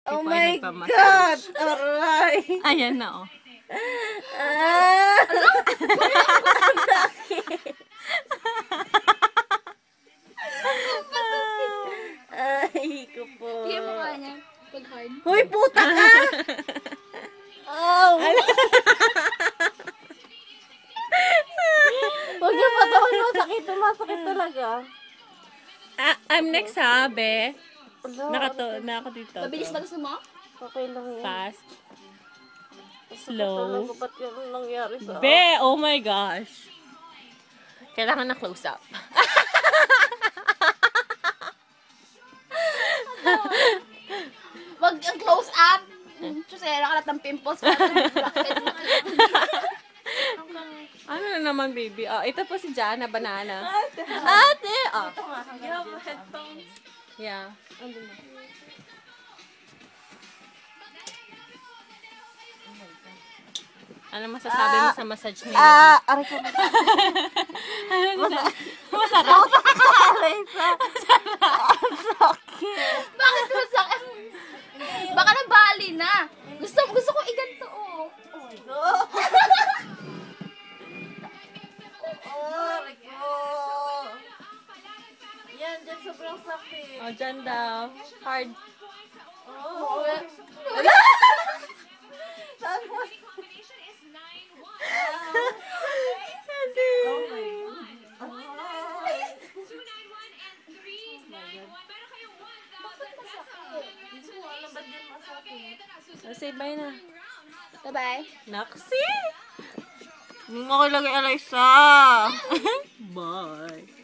Oh po ay my God! Aray! Ayan na, oh. Ah! Ay, ko po. Yung mukha niya. Pag hard. Hoy, puta ka! Oh! Huwag yung patawan mo. Masakit talaga. I'm next, ha, be. Ala, Na ako dito. Mabilis ba gusto mo? okay lang yan. Fast. Talaga, Slow. ba't yan ang nangyari sa... Be, oh my gosh. Kailangan na close up. Wag ang close up. Chusera ka lahat ng pimples. Ano na naman, baby? Oh, ito po si Jana, banana. Ate! Oh. You have headphones? Yeah. Ano masasabi mo sa massage ni Aray ko. Masarap. Aray sa... Ang sakit. Bakit masakit? Baka nabali na. Gusto ko iganto, oh. Oh my God. Aray ko. Yan, dyan sobrang sakit. Oh, dyan daw. Hard. Oh. Saan mo? Oh my God. Hindi ko alam ba't yan masakit. Say bye na. Bye-bye. Naksi! Hindi mo ako ilagay, Alaysa. Bye.